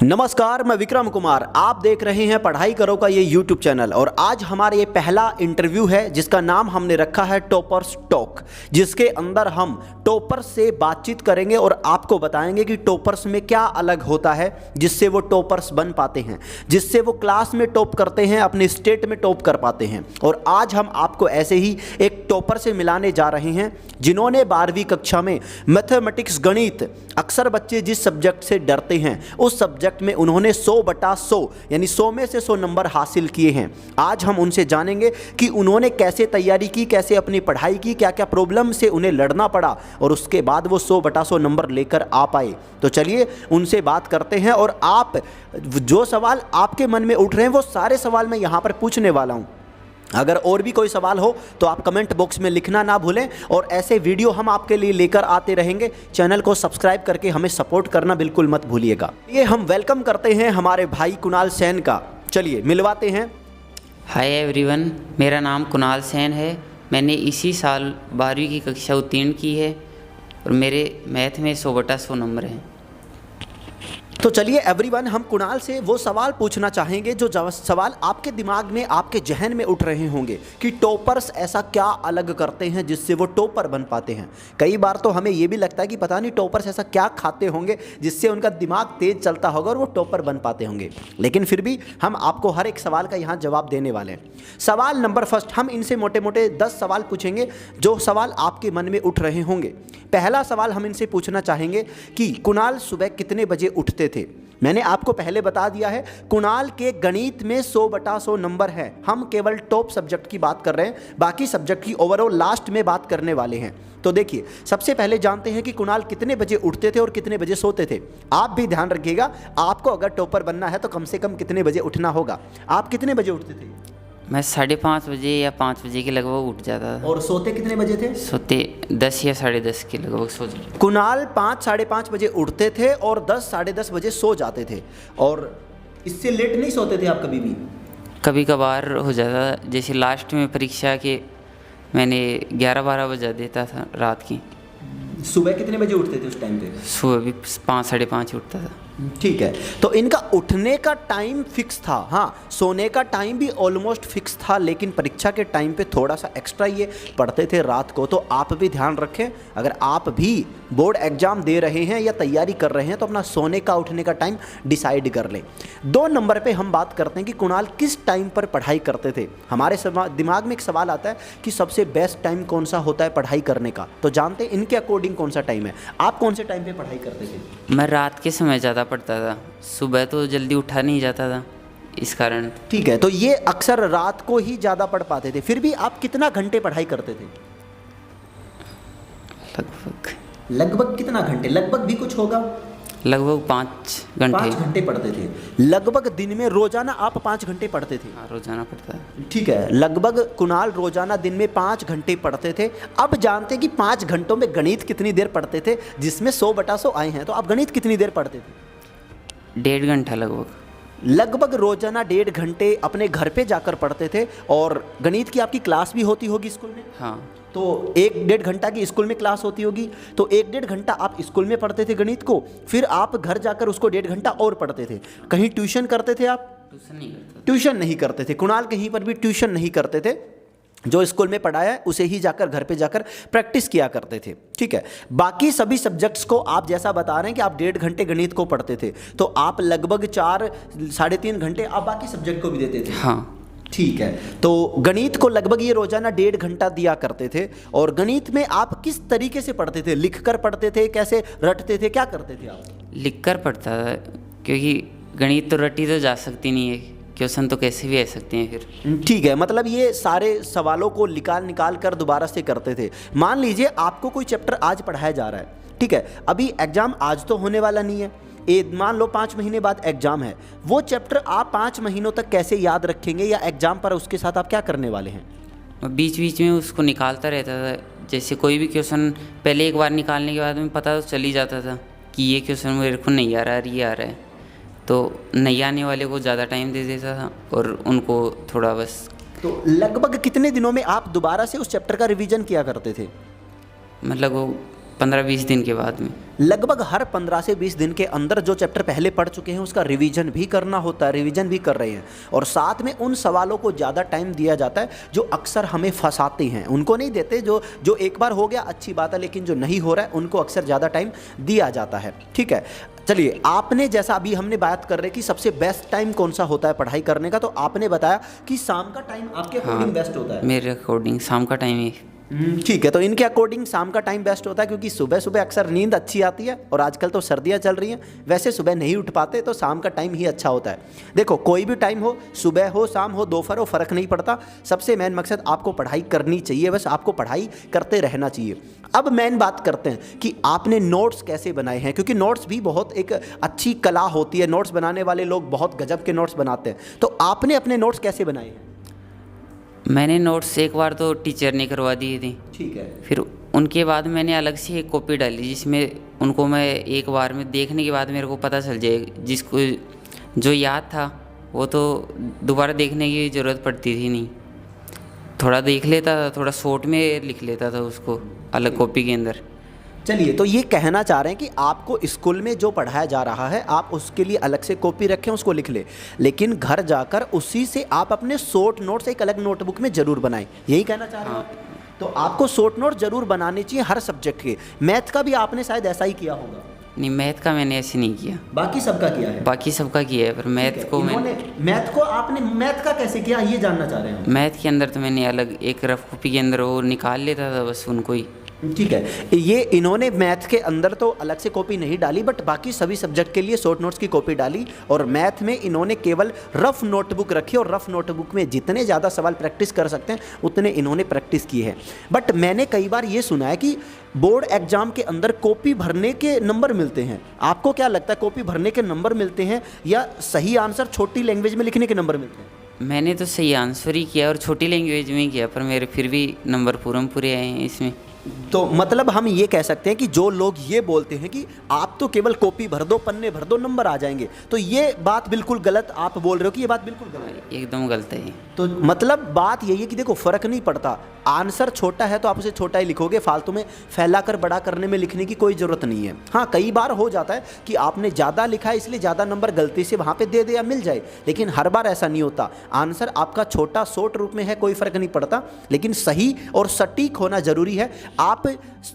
नमस्कार, मैं विक्रम कुमार। आप देख रहे हैं पढ़ाई करो का ये YouTube चैनल और आज हमारा ये पहला इंटरव्यू है जिसका नाम हमने रखा है टॉपर्स टॉक, जिसके अंदर हम टॉपर्स से बातचीत करेंगे और आपको बताएंगे कि टॉपर्स में क्या अलग होता है जिससे वो टॉपर्स बन पाते हैं, जिससे वो क्लास में टॉप करते हैं, अपने स्टेट में टॉप कर पाते हैं। और आज हम आपको ऐसे ही एक टॉपर से मिलाने जा रहे हैं जिन्होंने 12वीं कक्षा में मैथमेटिक्स गणित, अक्सर बच्चे जिस सब्जेक्ट से डरते हैं उस सब्जेक्ट में उन्होंने 100/100 यानी 100 में से 100 नंबर हासिल किए हैं। आज हम उनसे जानेंगे कि उन्होंने कैसे तैयारी की, कैसे अपनी पढ़ाई की, क्या क्या प्रॉब्लम से उन्हें लड़ना पड़ा और उसके बाद वो 100/100 नंबर लेकर आ पाए। तो चलिए उनसे बात करते हैं और आप जो सवाल आपके मन में उठ रहे हैं वो सारे सवाल मैं यहाँ पर पूछने वाला हूँ। अगर और भी कोई सवाल हो तो आप कमेंट बॉक्स में लिखना ना भूलें और ऐसे वीडियो हम आपके लिए लेकर आते रहेंगे। चैनल को सब्सक्राइब करके हमें सपोर्ट करना बिल्कुल मत भूलिएगा। ये हम वेलकम करते हैं हमारे भाई कुणाल सेन का। चलिए मिलवाते हैं। हाय एवरीवन, मेरा नाम कुणाल सेन है। मैंने इसी साल 12वीं की कक्षा उत्तीर्ण की है और मेरे मैथ में 100/100 नंबर हैं। तो चलिए एवरीवन, हम कुणाल से वो सवाल पूछना चाहेंगे जो सवाल आपके दिमाग में, आपके जहन में उठ रहे होंगे कि टॉपर्स ऐसा क्या अलग करते हैं जिससे वो टॉपर बन पाते हैं। कई बार तो हमें ये भी लगता है कि पता नहीं टॉपर्स ऐसा क्या खाते होंगे जिससे उनका दिमाग तेज चलता होगा और वो टॉपर बन पाते होंगे। लेकिन फिर भी हम आपको हर एक सवाल का यहाँ जवाब देने वाले हैं। सवाल नंबर फर्स्ट, हम इनसे मोटे मोटे 10 सवाल पूछेंगे जो सवाल आपके मन में उठ रहे होंगे। पहला सवाल हम इनसे पूछना चाहेंगे कि कुणाल सुबह कितने बजे उठते थे। मैंने आपको पहले बता दिया है कुणाल के गणित में 100/100 नंबर है। हम केवल टॉप सब्जेक्ट की बात कर रहे हैं, बाकी सब्जेक्ट की ओवरऑल लास्ट में बात करने वाले हैं। तो देखिए, सबसे पहले जानते हैं कि कुणाल कितने बजे उठते थे और कितने बजे सोते थे। आप भी ध्यान रखिएगा, आपको अगर टॉपर बनना है तो कम से कम कितने बजे उठना होगा। आप कितने बजे उठते थे? मैं 5:30 बजे या 5 बजे के लगभग उठ जाता था। और सोते कितने बजे थे? सोते 10 या 10:30 के लगभग सो जाता। कुणाल 5 साढ़े 5 बजे उठते थे और 10 साढ़े 10 बजे सो जाते थे। और इससे लेट नहीं सोते थे आप कभी भी? कभी कभार हो जाता, जैसे लास्ट में परीक्षा के मैंने 11-12 बजा देता था रात की। सुबह कितने बजे उठते थे उस टाइम पे? सुबह भी 5 साढ़े 5 उठता था। ठीक है, तो इनका उठने का टाइम फिक्स था। हाँ, सोने का टाइम भी ऑलमोस्ट फिक्स था, लेकिन परीक्षा के टाइम पे थोड़ा सा एक्स्ट्रा ये पढ़ते थे रात को। तो आप भी ध्यान रखें, अगर आप भी बोर्ड एग्जाम दे रहे हैं या तैयारी कर रहे हैं तो अपना सोने का उठने का टाइम डिसाइड कर लें। 2 नंबर पे हम बात करते हैं कि कुणाल किस टाइम पर पढ़ाई करते थे। हमारे दिमाग में एक सवाल आता है कि सबसे बेस्ट टाइम कौन सा होता है पढ़ाई करने का। तो जानते हैं इनके अकॉर्डिंग कौन सा टाइम है। आप कौन से टाइम पे पढ़ाई करते थे? मैं रात के समय ज़्यादा पढ़ता था, सुबह तो जल्दी उठा नहीं जाता था, इस कारण। ठीक है, तो ये अक्सर रात को ही ज़्यादा पढ़ पाते थे। फिर भी आप कितना घंटे पढ़ाई करते थे? लगभग कितना घंटे? लगभग भी कुछ होगा। लगभग 5 घंटे। 5 घंटे पढ़ते थे लगभग दिन में। रोजाना आप 5 घंटे पढ़ते थे? हाँ, रोजाना पढ़ता है। ठीक है, लगभग कुणाल रोजाना दिन में 5 घंटे पढ़ते थे। अब जानते हैं कि 5 घंटों में गणित कितनी देर पढ़ते थे, जिसमें 100/100 आए हैं। तो आप गणित कितनी देर पढ़ते थे? 1.5 घंटा लगभग रोजाना 1.5 घंटे अपने घर पे जाकर पढ़ते थे। और गणित की आपकी क्लास भी होती होगी स्कूल में? हाँ। तो 1-1.5 घंटा की स्कूल में क्लास होती होगी, तो 1-1.5 घंटा आप स्कूल में पढ़ते थे गणित को, फिर आप घर जाकर उसको 1.5 घंटा और पढ़ते थे। कहीं ट्यूशन करते थे आप? ट्यूशन नहीं करते थे। कुणाल कहीं पर भी ट्यूशन नहीं करते थे। जो स्कूल में पढ़ाया है उसे ही जाकर घर पे जाकर प्रैक्टिस किया करते थे। ठीक है, बाकी सभी सब्जेक्ट्स को आप जैसा बता रहे हैं कि आप 1.5 घंटे गणित को पढ़ते थे, तो आप लगभग 4 साढ़े 3 घंटे आप बाकी सब्जेक्ट को भी देते थे। हाँ। ठीक है, तो गणित को लगभग ये रोजाना 1.5 घंटा दिया करते थे। और गणित में आप किस तरीके से पढ़ते थे? लिख कर पढ़ते थे, कैसे रटते थे, क्या करते थे आप? लिख कर पढ़ता था, क्योंकि गणित तो रटी तो जा सकती नहीं है, क्वेश्चन तो कैसे भी आ सकते हैं फिर। ठीक है, मतलब ये सारे सवालों को निकाल कर दोबारा से करते थे। मान लीजिए आपको कोई चैप्टर आज पढ़ाया जा रहा है, ठीक है, अभी एग्जाम आज तो होने वाला नहीं है, मान लो 5 महीने बाद एग्जाम है। वो चैप्टर आप 5 महीनों तक कैसे याद रखेंगे, या एग्जाम पर उसके साथ आप क्या करने वाले हैं? बीच बीच में उसको निकालता रहता था। जैसे कोई भी क्वेश्चन पहले एक बार निकालने के बाद में पता तो चल ही जाता था कि ये क्वेश्चन मेरे को नहीं आ रहा है, ये आ रहा है। तो नहीं आने वाले को ज़्यादा टाइम दे देता था और उनको थोड़ा बस। तो लगभग कितने दिनों में आप दोबारा से उस चैप्टर का रिवीजन किया करते थे? मतलब वो 15-20 दिन के बाद में। लगभग हर 15 से 20 दिन के अंदर जो चैप्टर पहले पढ़ चुके हैं उसका रिवीजन भी करना होता है, रिवीजन भी कर रहे हैं, और साथ में उन सवालों को ज़्यादा टाइम दिया जाता है जो अक्सर हमें फंसाते हैं, उनको नहीं देते। जो एक बार हो गया अच्छी बात है, लेकिन जो नहीं हो रहा है उनको अक्सर ज़्यादा टाइम दिया जाता है। ठीक है, चलिए, आपने जैसा अभी हमने बात कर रहे कि सबसे बेस्ट टाइम कौन सा होता है पढ़ाई करने का, तो आपने बताया कि शाम का टाइम आपके अकॉर्डिंग बेस्ट होता है। मेरे अकॉर्डिंग शाम का टाइम ही। ठीक है, तो इनके अकॉर्डिंग शाम का टाइम बेस्ट होता है, क्योंकि सुबह सुबह अक्सर नींद अच्छी आती है, और आजकल तो सर्दियां चल रही हैं, वैसे सुबह नहीं उठ पाते, तो शाम का टाइम ही अच्छा होता है। देखो, कोई भी टाइम हो, सुबह हो, शाम हो, दोपहर हो, फ़र्क नहीं पड़ता। सबसे मेन मकसद आपको पढ़ाई करनी चाहिए, बस आपको पढ़ाई करते रहना चाहिए। अब मेन बात करते हैं कि आपने नोट्स कैसे बनाए हैं, क्योंकि नोट्स भी बहुत एक अच्छी कला होती है, नोट्स बनाने वाले लोग बहुत गजब के नोट्स बनाते हैं। तो आपने अपने नोट्स कैसे बनाए हैं? मैंने नोट्स एक बार तो टीचर ने करवा दिए थे। ठीक है। फिर उनके बाद मैंने अलग से एक कॉपी डाली, जिसमें उनको मैं एक बार में देखने के बाद मेरे को पता चल जाए, जिसको जो याद था वो तो दोबारा देखने की ज़रूरत पड़ती थी नहीं। थोड़ा देख लेता था, थोड़ा शॉर्ट में लिख लेता था उसको अलग कॉपी के अंदर। चलिए, तो ये कहना चाह रहे हैं कि आपको स्कूल में जो पढ़ाया जा रहा है आप उसके लिए अलग से कॉपी रखें, उसको लिख लें, लेकिन घर जाकर उसी से आप अपने शॉर्ट नोट्स एक अलग नोटबुक में ज़रूर बनाएं, यही कहना चाह रहे हैं आप? तो आपको शॉर्ट नोट ज़रूर बनाने चाहिए हर सब्जेक्ट के। मैथ का भी आपने शायद ऐसा ही किया होगा। नहीं, मैथ का मैंने ऐसे नहीं किया। बाकी सबका किया है? बाकी सबका किया है, पर मैथ को मैथ को आपने मैथ का कैसे किया, ये जानना चाह रहे हैं? मैथ के अंदर तो मैंने अलग एक रफ कॉपी के अंदर वो निकाल लेता था बस उनको ही। ठीक है, ये इन्होंने मैथ के अंदर तो अलग से कॉपी नहीं डाली, बट बाकी सभी सब्जेक्ट के लिए शॉर्ट नोट्स की कॉपी डाली, और मैथ में इन्होंने केवल रफ नोटबुक रखी, और रफ नोटबुक में जितने ज़्यादा सवाल प्रैक्टिस कर सकते हैं उतने इन्होंने प्रैक्टिस की है। बट मैंने कई बार ये सुना है कि बोर्ड एग्जाम के अंदर कॉपी भरने के नंबर मिलते हैं। आपको क्या लगता है, कॉपी भरने के नंबर मिलते हैं या सही आंसर छोटी लैंग्वेज में लिखने के नंबर मिलते हैं? मैंने तो सही आंसर ही किया और छोटी लैंग्वेज में ही किया, पर मेरे फिर भी नंबर पूरे आए हैं इसमें। तो मतलब हम ये कह सकते हैं कि जो लोग ये बोलते हैं कि आप तो केवल कॉपी भर दो, पन्ने भर दो, नंबर आ जाएंगे, तो ये बात बिल्कुल गलत आप बोल रहे हो कि ये बात बिल्कुल गलत है? एकदम गलत है। तो मतलब बात यही है कि देखो, फ़र्क नहीं पड़ता, आंसर छोटा है तो आप उसे छोटा ही लिखोगे, फालतू में फैला कर बड़ा करने में लिखने की कोई ज़रूरत नहीं है। हाँ, कई बार हो जाता है कि आपने ज़्यादा लिखा है इसलिए ज़्यादा नंबर गलती से वहाँ पे दे दे या मिल जाए, लेकिन हर बार ऐसा नहीं होता। आंसर आपका छोटा शॉर्ट रूप में है, कोई फ़र्क नहीं पड़ता, लेकिन सही और सटीक होना ज़रूरी है। आप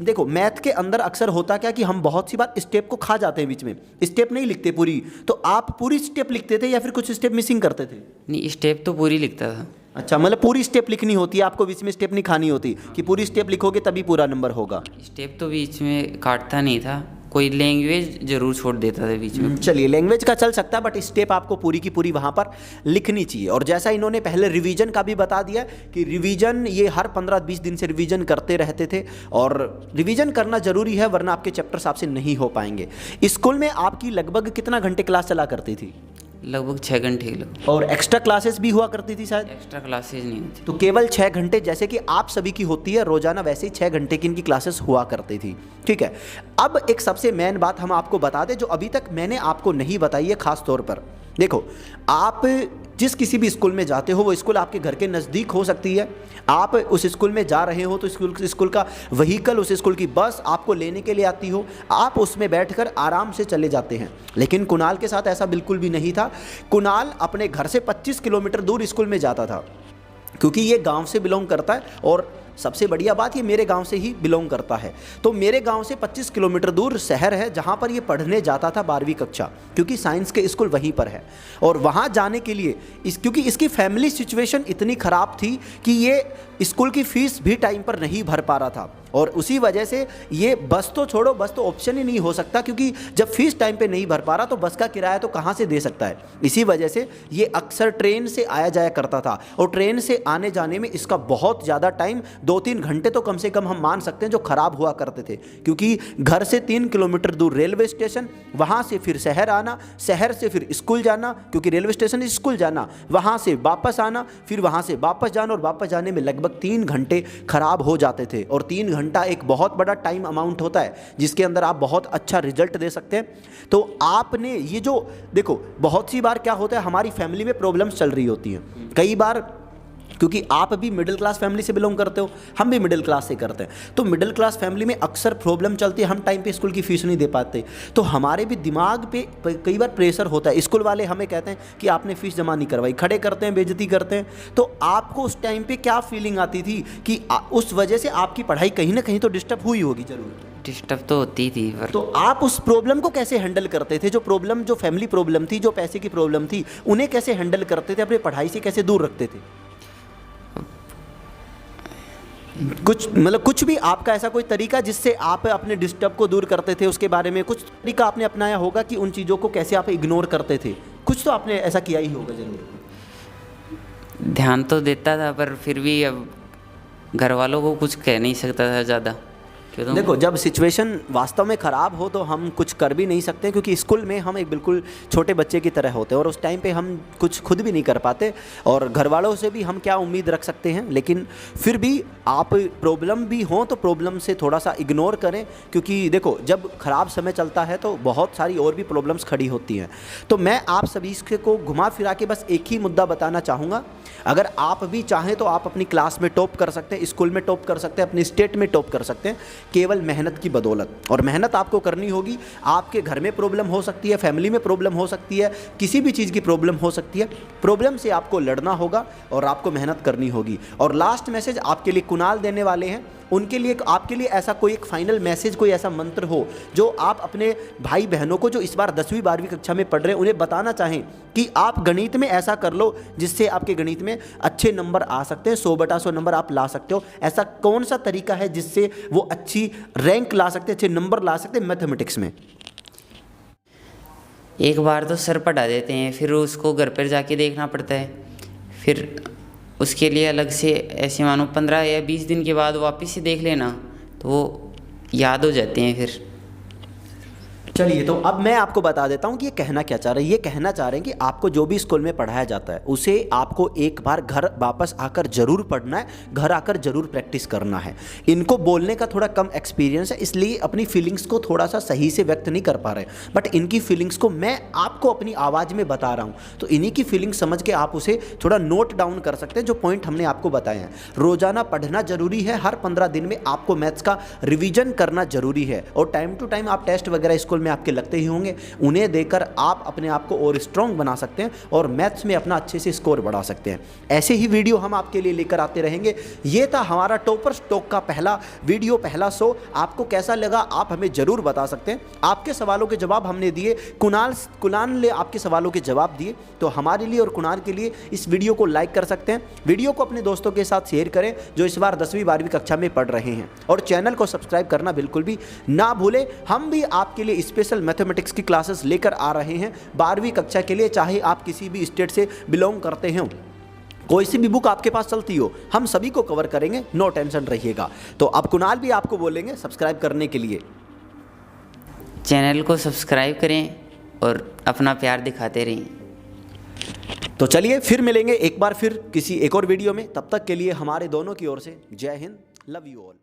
देखो, मैथ के अंदर अक्सर होता क्या कि हम बहुत सी बार स्टेप को खा जाते हैं, बीच में स्टेप नहीं लिखते पूरी, तो आप पूरी स्टेप लिखते थे या फिर कुछ स्टेप मिसिंग करते थे? नहीं, स्टेप तो पूरी लिखता था। अच्छा, मतलब पूरी स्टेप लिखनी होती है आपको, बीच में स्टेप नहीं खानी होती कि पूरी स्टेप लिखोगे तभी पूरा नंबर होगा? स्टेप तो बीच में काटता नहीं था, कोई लैंग्वेज जरूर छोड़ देता था बीच में। चलिए, लैंग्वेज का चल सकता है, बट स्टेप आपको पूरी की पूरी वहाँ पर लिखनी चाहिए। और जैसा इन्होंने पहले रिवीजन का भी बता दिया कि रिवीजन ये हर 15-20 दिन से रिवीजन करते रहते थे, और रिवीजन करना ज़रूरी है, वरना आपके चैप्टर्स आपसे नहीं हो पाएंगे। स्कूल में आपकी लगभग कितना घंटे क्लास चला करती थी? लगभग 6 घंटे। और एक्स्ट्रा क्लासेस भी हुआ करती थी शायद? एक्स्ट्रा क्लासेज नहीं होती। तो केवल 6 घंटे, जैसे कि आप सभी की होती है रोजाना, वैसे ही 6 घंटे की इनकी क्लासेस हुआ करती थी। ठीक है, अब एक सबसे मेन बात हम आपको बता दें जो अभी तक मैंने आपको नहीं बताई है खास तौर पर। देखो, आप जिस किसी भी स्कूल में जाते हो वो स्कूल आपके घर के नज़दीक हो सकती है। आप उस स्कूल में जा रहे हो तो स्कूल का व्हीकल, उस स्कूल की बस आपको लेने के लिए आती हो, आप उसमें बैठकर आराम से चले जाते हैं। लेकिन कुणाल के साथ ऐसा बिल्कुल भी नहीं था। कुणाल अपने घर से 25 किलोमीटर दूर स्कूल में जाता था, क्योंकि ये गांव से बिलोंग करता है, और सबसे बढ़िया बात ये मेरे गांव से ही बिलोंग करता है। तो मेरे गांव से 25 किलोमीटर दूर शहर है जहां पर ये पढ़ने जाता था 12वीं कक्षा, क्योंकि साइंस के स्कूल वहीं पर है। और वहां जाने के लिए क्योंकि इसकी फैमिली सिचुएशन इतनी ख़राब थी कि ये स्कूल की फ़ीस भी टाइम पर नहीं भर पा रहा था, और उसी वजह से ये बस तो छोड़ो, बस तो ऑप्शन ही नहीं हो सकता, क्योंकि जब फीस टाइम पे नहीं भर पा रहा तो बस का किराया तो कहाँ से दे सकता है। इसी वजह से ये अक्सर ट्रेन से आया जाया करता था, और ट्रेन से आने जाने में इसका बहुत ज़्यादा टाइम 2-3 घंटे तो कम से कम हम मान सकते हैं जो ख़राब हुआ करते थे, क्योंकि घर से 3 किलोमीटर दूर रेलवे स्टेशन, वहाँ से फिर शहर आना, शहर से फिर स्कूल जाना, क्योंकि रेलवे स्टेशन से स्कूल जाना, वहाँ से वापस आना, फिर वहाँ से वापस जाना, और वापस जाने में लगभग 3 घंटे ख़राब हो जाते थे। और 3 घंटा एक बहुत बड़ा टाइम अमाउंट होता है जिसके अंदर आप बहुत अच्छा रिजल्ट दे सकते हैं। तो आपने ये जो देखो, बहुत सी बार क्या होता है, हमारी फैमिली में प्रॉब्लम्स चल रही होती हैं, कई बार क्योंकि आप भी मिडिल क्लास फैमिली से बिलोंग करते हो, हम भी मिडिल क्लास से करते हैं। तो मिडिल क्लास फैमिली में अक्सर प्रॉब्लम चलती है, हम टाइम पे स्कूल की फीस नहीं दे पाते, तो हमारे भी दिमाग पे कई बार प्रेशर होता है। स्कूल वाले हमें कहते हैं कि आपने फीस जमा नहीं करवाई, खड़े करते हैं, बेइज्जती करते हैं। तो आपको उस टाइम पे क्या फीलिंग आती थी कि उस वजह से आपकी पढ़ाई कहीं ना कहीं तो डिस्टर्ब हुई होगी जरूर? डिस्टर्ब तो होती थी पर तो आप उस प्रॉब्लम को कैसे हैंडल करते थे? जो प्रॉब्लम, जो फैमिली प्रॉब्लम थी, जो पैसे की प्रॉब्लम थी, उन्हें कैसे हैंडल करते थे, अपनी पढ़ाई से कैसे दूर रखते थे? कुछ मतलब कुछ भी आपका ऐसा कोई तरीका जिससे आप अपने डिस्टर्ब को दूर करते थे, उसके बारे में कुछ तरीका आपने अपनाया होगा कि उन चीज़ों को कैसे आप इग्नोर करते थे? कुछ तो आपने ऐसा किया ही होगा जरूर। ध्यान तो देता था पर फिर भी अब घर वालों को कुछ कह नहीं सकता था ज़्यादा। क्यों? देखो, जब सिचुएशन वास्तव में ख़राब हो तो हम कुछ कर भी नहीं सकते, क्योंकि स्कूल में हम एक बिल्कुल छोटे बच्चे की तरह होते हैं और उस टाइम पे हम कुछ खुद भी नहीं कर पाते और घर वालों से भी हम क्या उम्मीद रख सकते हैं। लेकिन फिर भी आप प्रॉब्लम भी हो तो प्रॉब्लम से थोड़ा सा इग्नोर करें, क्योंकि देखो जब ख़राब समय चलता है तो बहुत सारी और भी प्रॉब्लम्स खड़ी होती हैं। तो मैं आप सभी को घुमा फिरा के बस एक ही मुद्दा बताना चाहूँगा। अगर आप भी चाहें तो आप अपनी क्लास में टॉप कर सकते हैं, स्कूल में टॉप कर सकते हैं, अपनी स्टेट में टॉप कर सकते हैं, केवल मेहनत की बदौलत। और मेहनत आपको करनी होगी। आपके घर में प्रॉब्लम हो सकती है, फैमिली में प्रॉब्लम हो सकती है, किसी भी चीज़ की प्रॉब्लम हो सकती है। प्रॉब्लम से आपको लड़ना होगा और आपको मेहनत करनी होगी। और लास्ट मैसेज आपके लिए कुणाल देने वाले हैं, उनके लिए आपके लिए ऐसा कोई एक फाइनल मैसेज, कोई ऐसा मंत्र हो जो आप अपने भाई बहनों को जो इस बार 10वीं 12वीं कक्षा में पढ़ रहे हैं उन्हें बताना चाहें कि आप गणित में ऐसा कर लो जिससे आपके गणित में अच्छे नंबर आ सकते हैं, 100/100 नंबर आप ला सकते हो। ऐसा कौन सा तरीका है जिससे वो अच्छी रैंक ला सकते हैं, अच्छे नंबर ला सकते हैं मैथमेटिक्स में? एक बार तो सर पढ़ा देते हैं, फिर उसको घर पर जाके देखना पड़ता है। फिर उसके लिए अलग से ऐसे मानो 15 या 20 दिन के बाद वापस से देख लेना तो वो याद हो जाते हैं फिर। चलिए, तो अब मैं आपको बता देता हूँ कि ये कहना क्या चाह रहे हैं। ये कहना चाह रहे हैं कि आपको जो भी स्कूल में पढ़ाया जाता है उसे आपको एक बार घर वापस आकर ज़रूर पढ़ना है, घर आकर ज़रूर प्रैक्टिस करना है। इनको बोलने का थोड़ा कम एक्सपीरियंस है, इसलिए अपनी फीलिंग्स को थोड़ा सा सही से व्यक्त नहीं कर पा रहे, बट इनकी फीलिंग्स को मैं आपको अपनी आवाज़ में बता रहा हूँ। तो इन्हीं की फीलिंग्स समझ के आप उसे थोड़ा नोट डाउन कर सकते हैं, जो पॉइंट हमने आपको बताए हैं। रोज़ाना पढ़ना ज़रूरी है, हर 15 दिन में आपको मैथ्स का रिविज़न करना ज़रूरी है। और टाइम टू टाइम आप टेस्ट वगैरह स्कूल में आपके लगते ही होंगे, उन्हें देकर आप अपने आप को और स्ट्रॉन्ग बना सकते हैं और मैथ्स में अपना अच्छे से स्कोर बढ़ा सकते हैं। ऐसे ही वीडियो हम आपके लिए लेकर आते रहेंगे। ये था हमारा टॉपर्स टॉक का पहला वीडियो, पहला शो। आपको कैसा लगा आप हमें ज़रूर बता सकते हैं। आपके सवालों के जवाब हमने दिए, कुणाल ने आपके सवालों के जवाब दिए। तो हमारे लिए और कुणाल के लिए इस वीडियो को लाइक कर सकते हैं, वीडियो को अपने दोस्तों के साथ शेयर करें जो इस बार 10वीं 12वीं कक्षा में पढ़ रहे हैं, और चैनल को सब्सक्राइब करना बिल्कुल भी ना भूलें। हम भी आपके लिए स्पेशल मैथमेटिक्स की क्लासेस लेकर आ रहे हैं 12वीं कक्षा के लिए, चाहे आप किसी भी स्टेट से बिलोंग करते हो, कोई सी भी बुक आपके पास चलती हो, हम सभी को कवर करेंगे, नो टेंशन रहिएगा। तो अब कुणाल भी आपको बोलेंगे सब्सक्राइब करने के लिए। चैनल को सब्सक्राइब करें और अपना प्यार दिखाते रहें। तो चलिए फिर मिलेंगे एक बार फिर किसी एक और वीडियो में। तब तक के लिए हमारे दोनों की ओर से जय हिंद, लव यू ऑल।